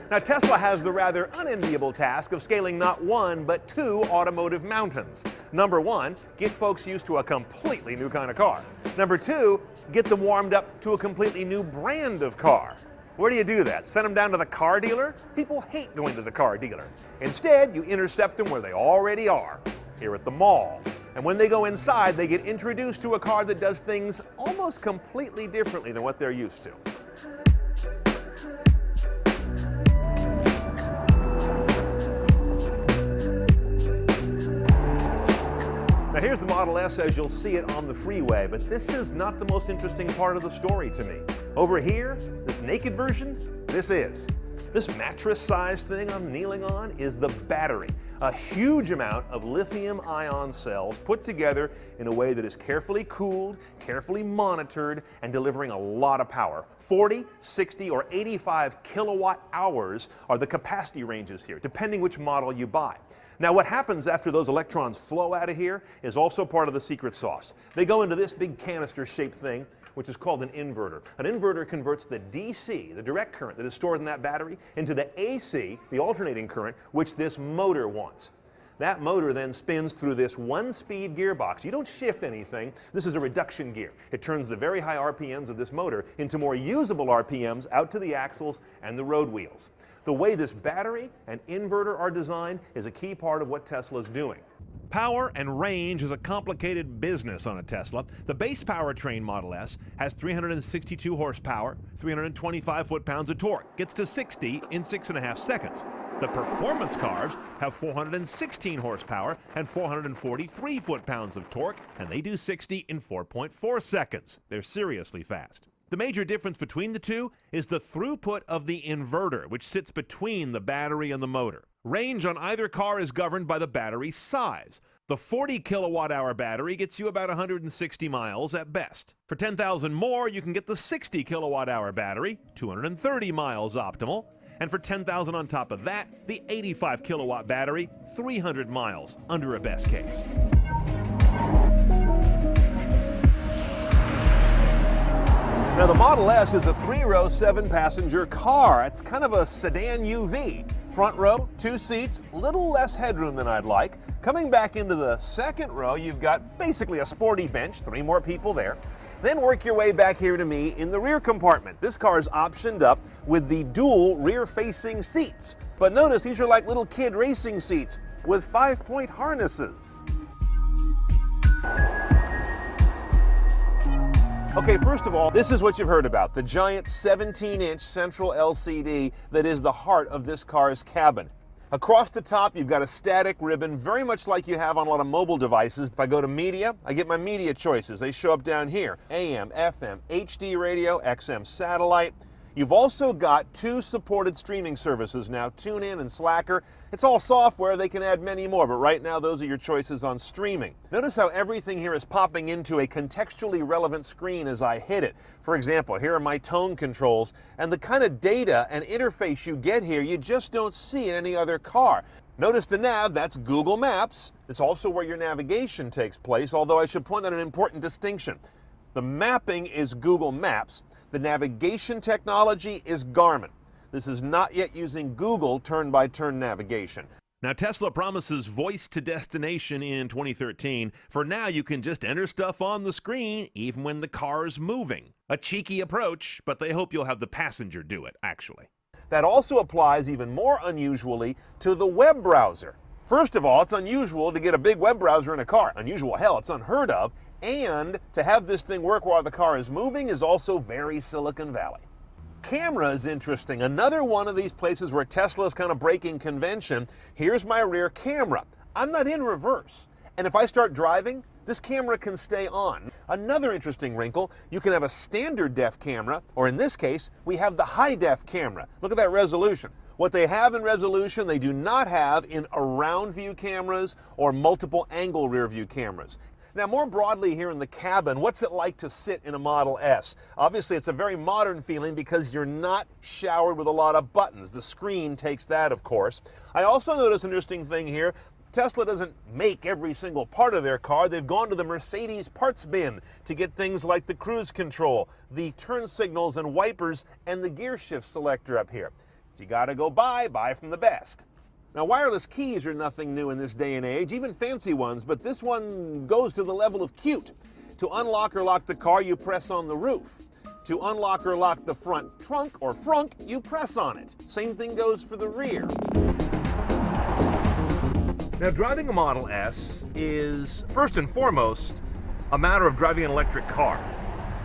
Now, Tesla has the rather unenviable task of scaling not one, but two automotive mountains. Number one, get folks used to a completely new kind of car. Number two, get them warmed up to a completely new brand of car. Where do you do that? Send them down to the car dealer? People hate going to the car dealer. Instead, you intercept them where they already are, here at the mall. And when they go inside, they get introduced to a car that does things almost completely differently than what they're used to. Now here's the Model S as you'll see it on the freeway, but this is not the most interesting part of the story to me. Over here, this naked version, this is. This mattress-sized thing I'm kneeling on is the battery. A huge amount of lithium-ion cells put together in a way that is carefully cooled, carefully monitored, and delivering a lot of power. 40, 60, or 85 kilowatt hours are the capacity ranges here, depending which model you buy. Now, what happens after those electrons flow out of here is also part of the secret sauce. They go into this big canister-shaped thing, which is called an inverter. An inverter converts the DC, the direct current that is stored in that battery, into the AC, the alternating current, which this motor wants. That motor then spins through this one-speed gearbox. You don't shift anything. This is a reduction gear. It turns the very high RPMs of this motor into more usable RPMs out to the axles and the road wheels. The way this battery and inverter are designed is a key part of what Tesla's doing. Power and range is a complicated business on a Tesla. The base powertrain Model S has 362 horsepower, 325 foot-pounds of torque, gets to 60 in 6.5 seconds. The performance cars have 416 horsepower and 443 foot-pounds of torque, and they do 60 in 4.4 seconds. They're seriously fast. The major difference between the two is the throughput of the inverter, which sits between the battery and the motor. Range on either car is governed by the battery size. The 40 kilowatt-hour battery gets you about 160 miles at best. For 10,000 more, you can get the 60 kilowatt-hour battery, 230 miles optimal. And for 10,000 on top of that, the 85 kilowatt battery, 300 miles under a best case. Now, the Model S is a 3-row, 7-passenger car. It's kind of a sedan UV. Front row, 2 seats, little less headroom than I'd like. Coming back into the second row, you've got basically a sporty bench, 3 more people there. Then work your way back here to me in the rear compartment. This car is optioned up with the dual rear-facing seats. But notice these are like little kid racing seats with 5-point harnesses. Okay, first of all, this is what you've heard about, the giant 17-inch central LCD that is the heart of this car's cabin. Across the top, you've got a static ribbon, very much like you have on a lot of mobile devices. If I go to media, I get my media choices. They show up down here. AM, FM, HD radio, XM satellite. You've also got 2 supported streaming services now, TuneIn and Slacker. It's all software, they can add many more, but right now those are your choices on streaming. Notice how everything here is popping into a contextually relevant screen as I hit it. For example, here are my tone controls, and the kind of data and interface you get here, you just don't see in any other car. Notice the nav, that's Google Maps. It's also where your navigation takes place, although I should point out an important distinction. The mapping is Google Maps. The navigation technology is Garmin. This is not yet using Google turn-by-turn navigation. Now, Tesla promises voice to destination in 2013. For now, you can just enter stuff on the screen, even when the car's moving. A cheeky approach, but they hope you'll have the passenger do it, actually. That also applies even more unusually to the web browser. First of all, it's unusual to get a big web browser in a car. Unusual, hell, it's unheard of. And to have this thing work while the car is moving is also very Silicon Valley. Camera is interesting. Another one of these places where Tesla is kind of breaking convention. Here's my rear camera. I'm not in reverse. And if I start driving, this camera can stay on. Another interesting wrinkle, you can have a standard def camera, or in this case, we have the high def camera. Look at that resolution. What they have in resolution, they do not have in around view cameras or multiple angle rear view cameras. Now, more broadly here in the cabin, what's it like to sit in a Model S? Obviously, it's a very modern feeling because you're not showered with a lot of buttons. The screen takes that, of course. I also notice an interesting thing here. Tesla doesn't make every single part of their car. They've gone to the Mercedes parts bin to get things like the cruise control, the turn signals and wipers, and the gear shift selector up here. If you gotta go buy from the best. Now, wireless keys are nothing new in this day and age, even fancy ones, but this one goes to the level of cute. To unlock or lock the car, you press on the roof. To unlock or lock the front trunk or frunk, you press on it. Same thing goes for the rear. Now, driving a Model S is, first and foremost, a matter of driving an electric car.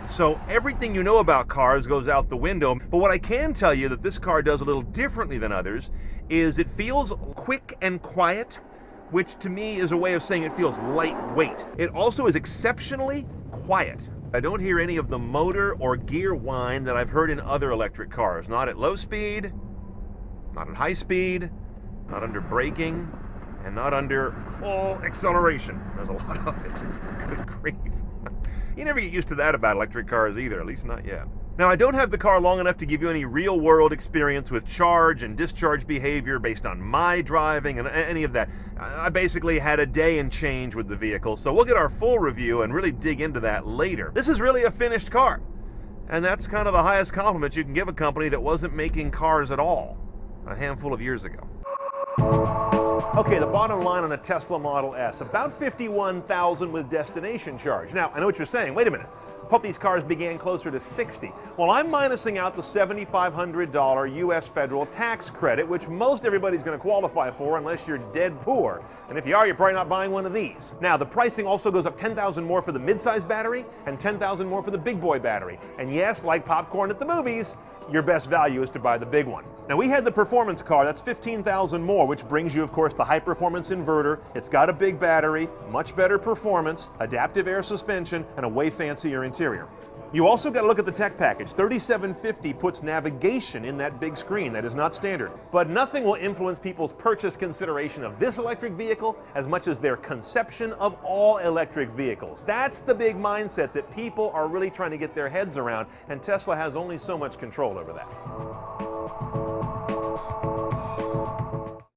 So everything you know about cars goes out the window. But what I can tell you that this car does a little differently than others is it feels quick and quiet, which to me is a way of saying it feels lightweight. It also is exceptionally quiet. I don't hear any of the motor or gear whine that I've heard in other electric cars. Not at low speed, not at high speed, not under braking, and not under full acceleration. There's a lot of it. Good grief. You never get used to that about electric cars either, at least not yet. Now, I don't have the car long enough to give you any real-world experience with charge and discharge behavior based on my driving and any of that. I basically had a day and change with the vehicle, so we'll get our full review and really dig into that later. This is really a finished car, and that's kind of the highest compliment you can give a company that wasn't making cars at all a handful of years ago. Okay, the bottom line on a Tesla Model S, about $51,000 with destination charge. Now, I know what you're saying. Wait a minute. I thought these cars began closer to $60,000. Well, I'm minusing out the $7,500 U.S. federal tax credit, which most everybody's going to qualify for unless you're dead poor. And if you are, you're probably not buying one of these. Now, the pricing also goes up $10,000 more for the midsize battery and $10,000 more for the big boy battery. And yes, like popcorn at the movies, your best value is to buy the big one. Now, we had the performance car, that's $15,000 more, which brings you, of course, the high-performance inverter. It's got a big battery, much better performance, adaptive air suspension, and a way fancier interior. You also got to look at the tech package. 3750 puts navigation in that big screen. That is not standard. But nothing will influence people's purchase consideration of this electric vehicle as much as their conception of all electric vehicles. That's the big mindset that people are really trying to get their heads around, and Tesla has only so much control over that.